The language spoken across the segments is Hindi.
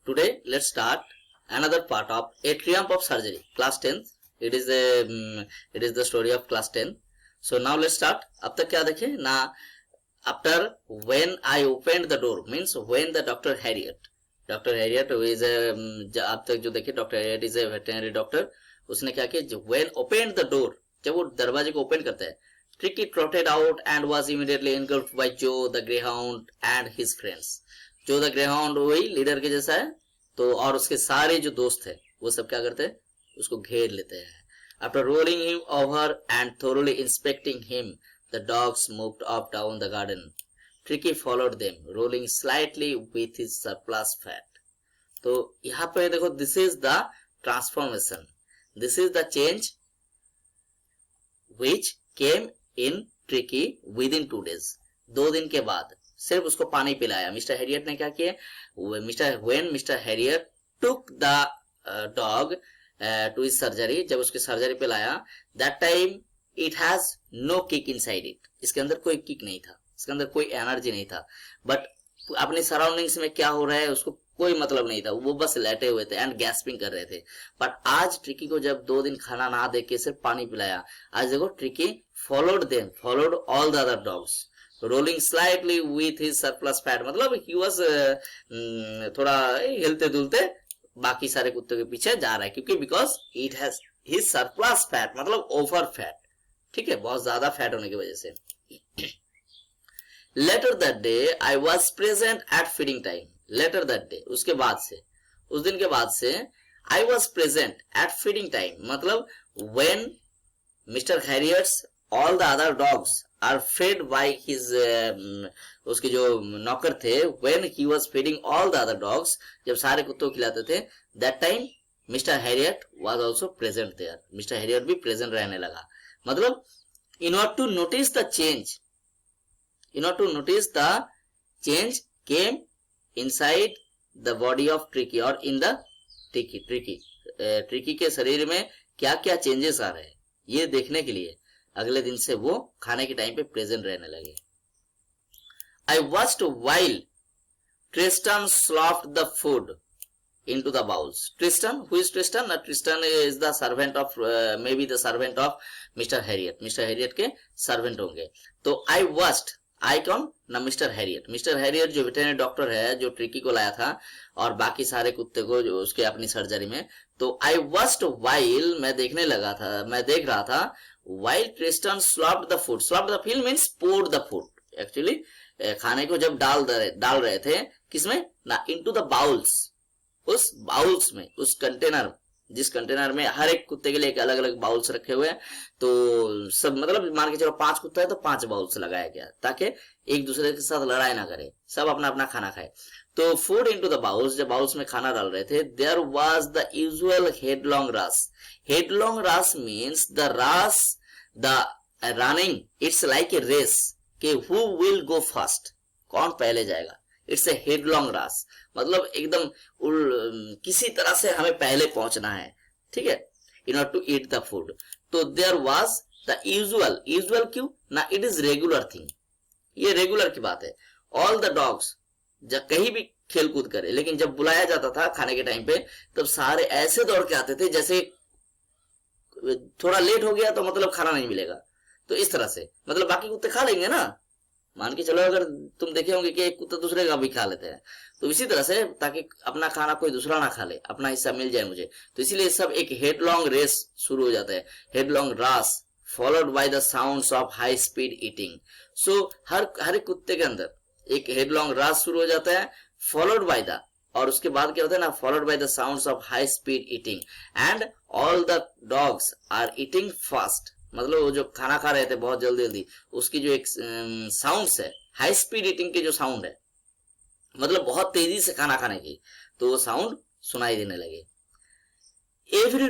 Today let's start another part of A Triumph of Surgery, class 10. It is the story of class 10. So now let's start. अब तक क्या देखे ना, after when I opened the door means when the Dr. Harriet who is अब तक जो देखे Dr. Harriet is a veterinary doctor. उसने क्या किया, when opened the door, जब वो दरवाजे को ओपन करता है, Tricky trotted out and was immediately engulfed by Joe the Greyhound and his friends. जो द ग्रेहाउंड वही लीडर के जैसा है, तो और उसके सारे जो दोस्त है वो सब क्या करते हैं, उसको घेर लेते हैं. After rolling him over and thoroughly inspecting him, the dogs moved up down the garden. Tricky followed them, rolling slightly with his surplus fat. तो यहाँ पे देखो, this is the transformation, this is the change which came in tricky with in 2 days. 2 दिन के बाद सिर्फ उसको पानी पिलाया. मिस्टर हैरियट ने क्या किया, when mister Harriet took the dog to his surgery, जब उसकी सर्जरी पे लाया, that time it has no kick inside it. इसके अंदर कोई किक नहीं था, इसके अंदर कोई एनर्जी नहीं था, बट अपने सराउंडिंग्स में क्या हो रहा है उसको कोई मतलब नहीं था, वो बस लेटे हुए थे एंड गैस्पिंग कर रहे थे. बट आज ट्रिकी को जब 2 दिन खाना ना दे के सिर्फ पानी पिलाया, आज देखो tricky followed all the other dogs, rolling slightly with his surplus fat. मतलब ही वाज थोड़ा हिलते दुलते बाकी सारे कुत्तों के पीछे जा रहा है, क्योंकि because it has his surplus fat, मतलब ओवर फैट. ठीक है, बहुत ज्यादा फैट होने की वजह से. Later that day I was present at feeding time. Later that day, उसके बाद से, उस दिन के बाद से, I was present at feeding time, मतलब when Mr Herriot's all the other dogs are fed by his, उसके जो नौकर थे, when he was feeding all the other dogs, जब सारे कुत्तों को खिलाते थे, that time mister Harriet was also present there. Mister Harriet भी प्रेजेंट रहने लगा. मतलब in order to notice the change, came inside the body of Tricky और इन द ट्रिकी के शरीर में क्या क्या चेंजेस आ रहे हैं, ये देखने के लिए अगले दिन से वो खाने के टाइम पे प्रेजेंट रहने लगे. I watched while Tristan sloughed the food into the bowls. Tristan, who is Tristan? Tristan is the servant of, maybe the servant of Mr. Harriet. Mr. Harriet के servant होंगे. तो I watched, I कौन ना, मिस्टर हैरियट. मिस्टर हैरियट जो वेटरनरी डॉक्टर है, जो ट्रिकी को लाया था और बाकी सारे कुत्ते को जो उसके अपनी सर्जरी में. तो आई वॉच्ड वाइल, मैं देखने लगा था, मैं देख रहा था, while Tristan sloughed the food. Sloughed the food means poured the food. Actually खाने को जब डाल रहे थे, किसमें ना, into the bowls, उस बाउल्स में, उस कंटेनर, जिस कंटेनर में हर एक कुत्ते के लिए एक अलग अलग बाउल्स रखे हुए हैं. तो सब, मतलब मान के चलो 5 कुत्ता है तो 5 बाउल्स लगाया गया, ताकि एक दूसरे के साथ लड़ाई ना करे, सब अपना अपना खाना खाए. तो फूड इनटू द बाउल्स, जब बाउल्स में खाना डाल रहे थे, there was the usual headlong rush. Headlong rush means the rush, the running, it's like a race, कि हु विल गो फर्स्ट, कौन पहले जाएगा. इट्स ए हेडलॉन्ग रश, मतलब एकदम किसी तरह से हमें पहले पहुंचना है. ठीक है, in order to eat the food. तो देयर वाज द यूजुअल क्यों ना, इट इज रेगुलर थिंग, ये रेगुलर की बात है. ऑल द डॉग्स जब कहीं भी खेल कूद करे, लेकिन जब बुलाया जाता था खाने के टाइम पे, तब सारे ऐसे दौड़ के आते थे जैसे थोड़ा लेट हो गया तो मतलब खाना नहीं मिलेगा. तो इस तरह से, मतलब बाकी कुत्ते खा लेंगे ना, मान के चलो, अगर तुम देखे होंगे कि एक कुत्ता दूसरे का भी खा लेते हैं, तो इसी तरह से, ताकि अपना खाना कोई दूसरा ना खा ले, अपना हिस्सा मिल जाए मुझे. तो इसीलिए सब एक हेडलॉन्ग रेस शुरू हो जाता है, headlong rush, followed by the sounds of high speed eating. So हर एक कुत्ते के अंदर एक हेडलॉन्ग रश शुरू हो जाता है, फॉलोड बाय द, और उसके बाद क्या होता है ना, followed by the sounds of high speed eating, and all the dogs are eating fast. मतलब वो जो खाना खा रहे थे बहुत जल्दी जल्दी, उसकी जो एक साउंड्स है, हाई स्पीड ईटिंग के जो साउंड है, मतलब बहुत तेजी से खाना खाने की, तो वो साउंड सुनाई देने लगे. एवरी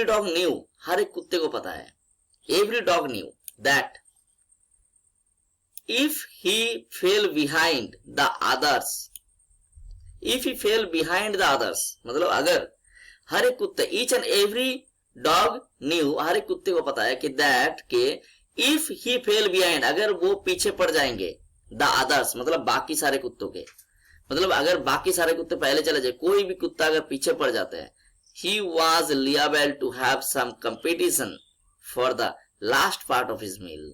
डॉग न्यू, हर एक कुत्ते को पता है, every dog knew that if he fell behind the others, मतलब अगर हर एक कुत्ते, each and every dog knew, हर एक कुत्ते को पता है कि that के if he fell behind, अगर वो पीछे पड़ जाएंगे, the others मतलब बाकी सारे कुत्तों के, मतलब अगर बाकी सारे कुत्ते पहले चले जाए, कोई भी कुत्ता अगर पीछे पड़ जाते हैं, he was liable to have some competition for the last part of his meal.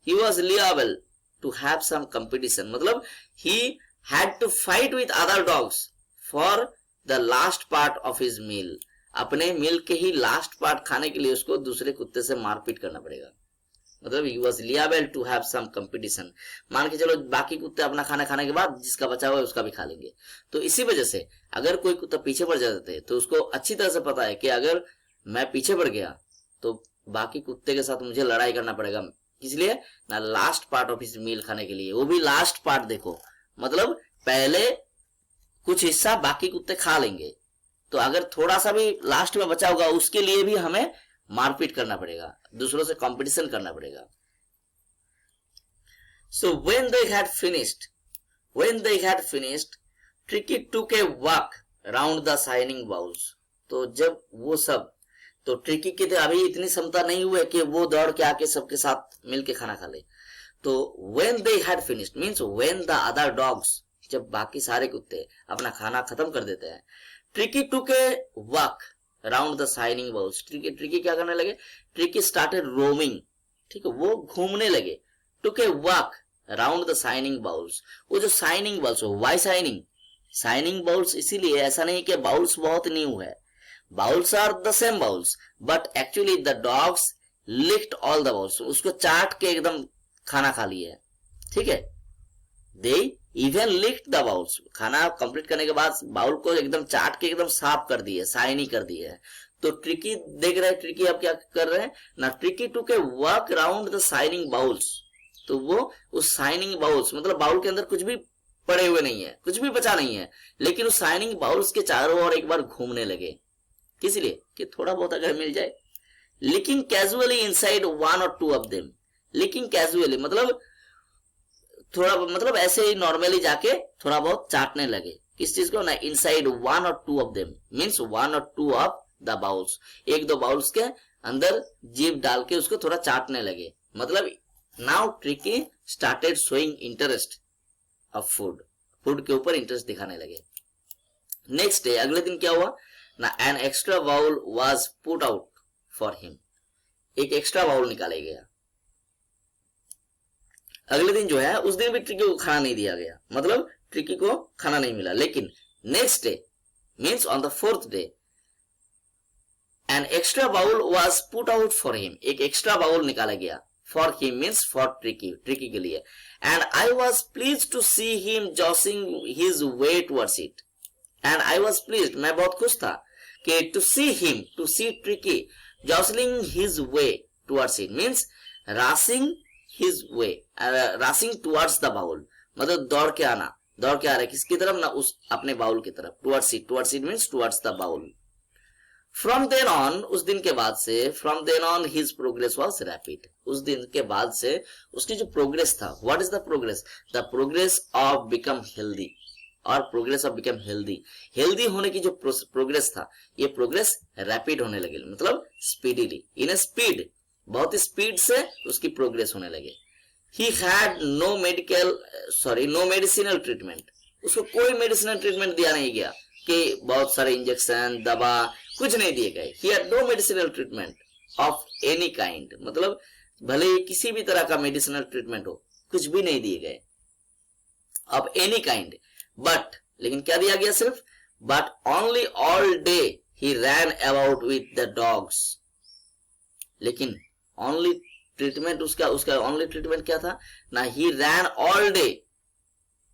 He was liable to have some competition, मतलब he had to fight with other dogs for the last part of his meal. अपने मील के ही लास्ट पार्ट खाने के लिए उसको दूसरे कुत्ते से मारपीट करना पड़ेगा। मतलब he was liable to have some competition. मान के चलो बाकी कुत्ते अपना खाना खाने के बाद जिसका बचा हुआ है उसका भी खा लेंगे। तो इसी वजह से अगर कोई कुत्ता पीछे पड़ जाते हैं तो उसको अच्छी तरह से पता है कि अगर मैं पीछे पड़ गया तो बाकी कुत्ते के साथ मुझे लड़ाई करना पड़ेगा, इसलिए ना last part of his meal खाने के लिए, वो भी लास्ट पार्ट। देखो मतलब पहले कुछ हिस्सा बाकी कुत्ते खा लेंगे, तो अगर थोड़ा सा भी लास्ट में बचा होगा उसके लिए भी हमें मारपीट करना पड़ेगा, दूसरों से कंपटीशन करना पड़ेगा। So when they had finished, Tricky took a walk round the shining bowls. तो जब वो सब, तो ट्रिकी के अभी इतनी क्षमता नहीं हुई कि वो दौड़ के आके सबके साथ मिलके खाना खा ले। तो when they had finished means when the other dogs, जब बाकी सारे कुत्ते अपना खाना खत्म कर देते हैं, Tricky took a walk round the shining bowls. Tricky क्या करने लगे? ट्रिकी स्टार्टेड रोमिंग, ठीक है, वो घूमने लगे। Took a walk round the shining bowls. वो जो शाइनिंग बाउल्स हो, वाई शाइनिंग बाउल्स इसीलिए, ऐसा नहीं कि बाउल्स बहुत न्यू है, bowls are the same bowls, but actually the dogs licked all the bowls. उसको चाट के एकदम खाना खा लिए, ठीक है। They even licked the bowls, खाना कंप्लीट करने के बाद बाउल को एकदम चाट के एकदम साफ कर दिए, शाइनी कर दिए। तो ट्रिकी देख रहे हैं, ट्रिकी अब क्या कर रहे हैं ना, ट्रिकी टू के work round the shining bowls. तो वो उस शाइनिंग बाउल्स, मतलब बाउल के अंदर कुछ भी पड़े हुए नहीं है, कुछ भी बचा नहीं है, लेकिन उस शाइनिंग बाउल्स के चारों ओर एक बार घूमने लगे, किस लिए कि थोड़ा बहुत अगर मिल जाए। लिकिंग कैजुअली इनसाइड वन और two of them. Licking casually मतलब थोड़ा, मतलब ऐसे ही नॉर्मली जाके थोड़ा बहुत चाटने लगे, किस चीज को ना, इनसाइड वन और two of them means one और टू ऑफ द बाउल्स। एक दो बाउल्स के अंदर जीभ डाल के उसको थोड़ा चाटने लगे। मतलब now tricky started showing interest of food, food के ऊपर इंटरेस्ट दिखाने लगे। नेक्स्ट डे, अगले दिन क्या हुआ ना, an extra bowl was put out for him. एक एक्स्ट्रा बाउल निकाले गया। अगले दिन जो है, उस दिन भी ट्रिकी को खाना नहीं दिया गया, मतलब ट्रिकी को खाना नहीं मिला। लेकिन next day means on the fourth day, an extra bowl was put out for him. एक एक्स्ट्रा बाउल निकाला गया, for him means for Tricky, Tricky के लिए। And I was pleased to see him jostling his way towards it. And I was pleased, मैं बहुत खुश था कि to see him, to see Tricky jostling his way towards it means racing his way, racing towards the bowl, मतलब दौड़ के आ रहा है किसकी तरफ ना, उस अपने बाउल की तरफ। towards it means towards the bowl. From then on, उस दिन के बाद से, from then on his progress was rapid. उस दिन के बाद से उसकी जो प्रोग्रेस था, what is the progress? The progress of become healthy, और progress of become healthy, healthy होने की जो प्रोग्रेस था, ये प्रोग्रेस रैपिड होने लगे, मतलब स्पीडीली, इन स्पीड, बहुत स्पीड से उसकी प्रोग्रेस होने लगे। He had no medicinal treatment, उसको कोई मेडिसिनल ट्रीटमेंट दिया नहीं गया कि बहुत सारे इंजेक्शन दवा कुछ नहीं दिए गए। He had no medicinal treatment of any kind, मतलब भले ही किसी भी तरह का मेडिसिनल ट्रीटमेंट हो, कुछ भी नहीं दिए गए ऑफ एनी काइंड। बट लेकिन क्या दिया गया सिर्फ, but only all day he ran about with the dogs. लेकिन ओनली ट्रीटमेंट उसका ओनली ट्रीटमेंट क्या था ना, he ran all day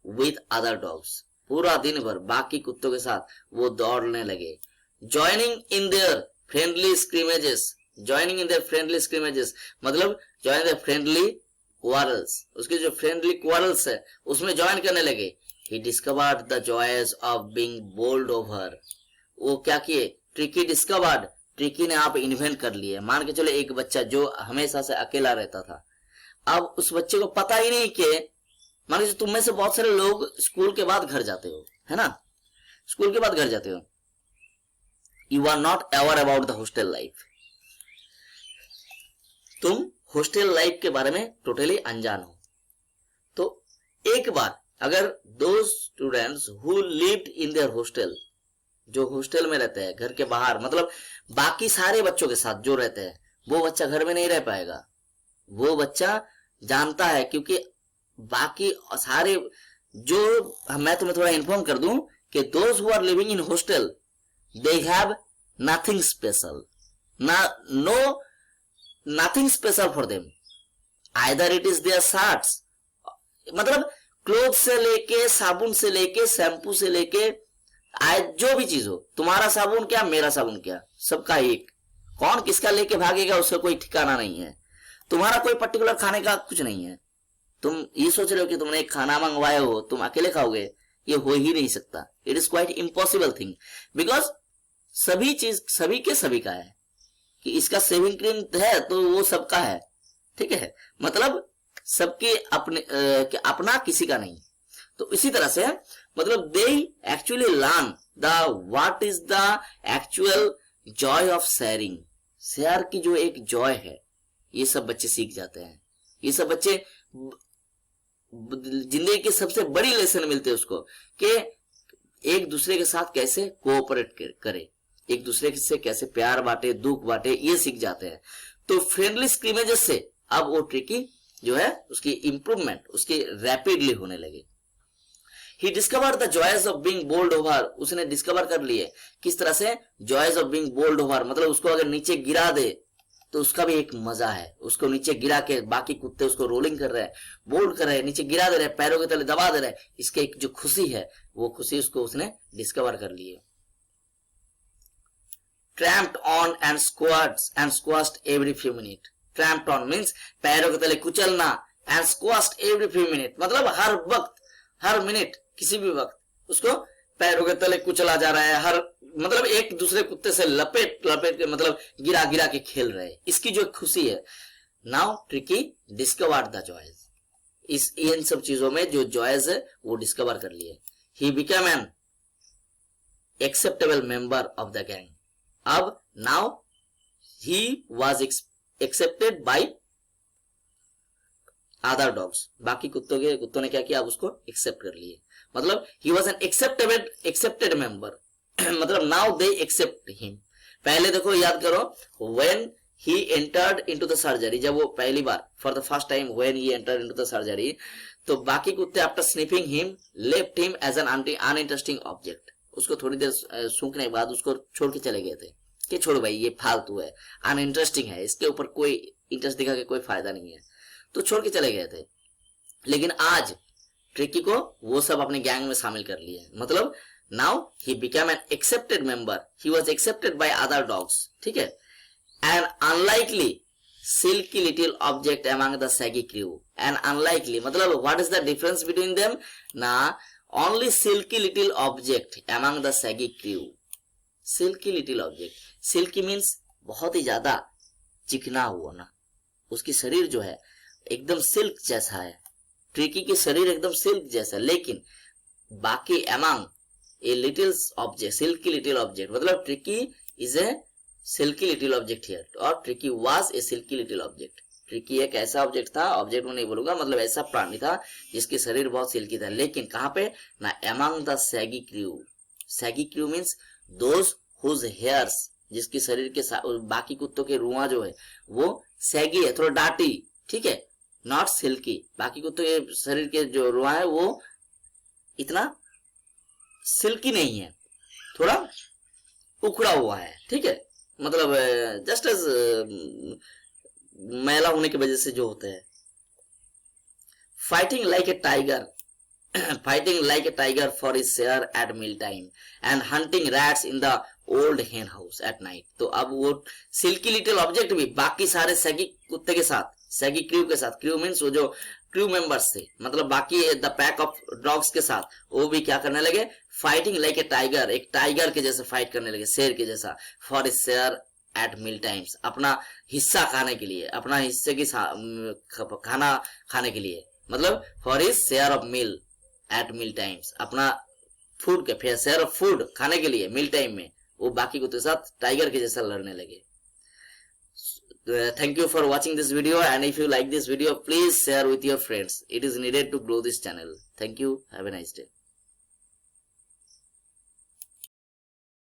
with other dogs, पूरा दिन भर बाकी कुत्तों के साथ वो दौड़ने लगे। Joining in their friendly scrimmages, joining in their friendly scrimmages मतलब ज्वाइन देयर फ्रेंडली क्वारल्स, उसके जो फ्रेंडली क्वारल्स है उसमें ज्वाइन करने लगे। He discovered the joys of being bowled over, वो क्या किए, ट्रिकी डिस्कवर्ड, ट्रिकी ने आप इन्वेंट कर लिए। मान के चलो एक बच्चा जो हमेशा से अकेला रहता था, अब उस बच्चे को पता ही नहीं कि, मान के तुम में से बहुत सारे लोग स्कूल के बाद घर जाते हो, है ना, स्कूल के बाद घर जाते हो, you are not aware about the hostel life, तुम हॉस्टल लाइफ के बारे में टोटली अनजान हो। तो एक बार अगर दो students who lived in their hostel, जो हॉस्टल में रहते हैं घर के बाहर, मतलब बाकी सारे बच्चों के साथ जो रहते हैं, वो बच्चा घर में नहीं रह पाएगा। वो बच्चा जानता है, क्योंकि बाकी सारे जो, मैं तुम्हें थोड़ा इन्फॉर्म कर दूं कि those who are living in hostel they have nothing special, no nothing special for them, either it is their shirts, मतलब क्लोथ से लेके, साबुन से लेके, शैम्पू से लेके, जो भी चीज हो, तुम्हारा साबुन क्या, मेरा साबुन क्या, सबका एक, कौन किसका लेके भागेगा उसका कोई ठिकाना नहीं है। तुम्हारा कोई पर्टिकुलर खाने का कुछ नहीं है। तुम ये सोच रहे हो कि तुमने एक खाना मंगवाए हो, तुम अकेले खाओगे, ये हो ही नहीं सकता। It is quite impossible thing, because सभी चीज सभी के सभी का है, कि इसका सेविंग क्रीम है तो वो सबका है, ठीक है, मतलब सबके अपने अपना किसी का नहीं। तो इसी तरह से मतलब they actually learn the what is the actual Joy of sharing, share की जो एक जॉय है, ये सब बच्चे सीख जाते हैं। ये सब बच्चे जिंदगी की सबसे बड़ी लेसन मिलते हैं उसको, कि एक दूसरे के साथ कैसे कोऑपरेट करे, एक दूसरे से कैसे प्यार बांटे, दुख बांटे, ये सीख जाते हैं। तो फ्रेंडली स्क्रीमेजेस से अब वो ट्रिकी जो है उसकी इंप्रूवमेंट उसकी रैपिडली होने लगी। He discover the joys of being bowled over, उसने डिस्कवर कर लिए किस तरह से joys of being bowled over, मतलब उसको अगर नीचे गिरा दे तो उसका भी एक मजा है। उसको नीचे गिरा के बाकी कुत्ते उसको रोलिंग कर रहे हैं, बोल्ड कर रहे हैं, नीचे गिरा दे रहे हैं, पैरों के तले दबा दे रहे हैं, इसके एक जो खुशी है वो खुशी उसको उसने डिस्कवर कर ली है। Tramped on and squashed every few minute, tramped on means पैरों के तले कुचलना, and squashed every few minute मतलब हर वक्त, हर मिनट, किसी भी वक्त उसको पैरों के तले कुचला जा रहा है, हर मतलब एक दूसरे कुत्ते से लपेट लपेट के मतलब गिरा गिरा के खेल रहे हैं, इसकी जो खुशी है। Now tricky discovered the joys, इस इन सब चीजों में जो जॉयज है वो डिस्कवर कर लिए। He become an acceptable member of the gang, अब now he was accepted by other dogs, बाकी कुत्तों ने क्या किया, अब उसको एक्सेप्ट कर लिए, मतलब he was an accepted member, मतलब नाउ दे एक्सेप्ट हिम। पहले देखो याद करो, when he entered into the surgery, जब वो पहली बार for the first time when he entered into the surgery, तो बाकी कुत्ते after sniffing him left him as an uninteresting object, उसको थोड़ी देर सूंघने के बाद उसको छोड़ के चले गए थे कि छोड़ो भाई ये फालतू है, अनइंटरेस्टिंग है, इसके ऊपर कोई इंटरेस्ट दिखा के कोई फायदा नहीं है, तो छोड़ के चले गए थे। लेकिन आज ट्रिकी को वो सब अपने गैंग में शामिल कर लिए, मतलब now he become an accepted member, he was accepted by other dogs, ठीक है। An unlikely silky little object among the saggy crew, an unlikely मतलब what is the difference between them ना, only silky little object among the saggy crew, silky little object, silky means बहुत ही ज्यादा चिकना हुआ ना, उसकी शरीर जो है एकदम सिल्क जैसा है, ट्रिकी की शरीर एकदम सिल्क जैसा, लेकिन बाकी among a little object, silky little object, मतलब Tricky is a silky little object here, और Tricky was a silky little object. Tricky एक ऐसा ऑब्जेक्ट था, ऑब्जेक्ट में नहीं बोलूंगा, मतलब ऐसा प्राणी था जिसकी शरीर बहुत सिल्की था, लेकिन कहां पे ना, among the saggy crew, saggy crew means those whose hairs, जिसकी शरीर के बाकी कुत्तों के रुआ जो है वो सैगी है, थोड़ा डाटी, ठीक है, नॉट सिल्की, बाकी कुत्तों के शरीर के जो रुआ है वो इतना सिल्की नहीं है, थोड़ा उखड़ा हुआ है, ठीक है, मतलब जस्ट एज मैला होने की वजह से जो होते हैं। Fighting like a tiger, fighting like a tiger for his share at meal time and hunting rats in the old hen house at night। तो अब वो सिल्की लिटिल ऑब्जेक्ट भी बाकी सारे सैगी कुत्ते के साथ, सैगी क्रू के साथ, क्रू मीन्स वो जो क्रू मेंबर्स थे, मतलब बाकी द पैक ऑफ डॉग्स के साथ, वो भी क्या करने लगे, फाइटिंग लाइक ए टाइगर, एक टाइगर के जैसे फाइट करने लगे, शेर के जैसा, for his share at meal times, अपना हिस्सा खाने के लिए, अपना हिस्से की खाना खाने के लिए, मतलब for his share of meal at meal times, अपना फूड के शेयर ऑफ फूड खाने के लिए मील टाइम में वो बाकी कुत्ते के साथ टाइगर के जैसा लड़ने लगे। Thank you for watching this video, and if you like this video, please share with your friends. It is needed to grow this channel. Thank you. Have a nice day.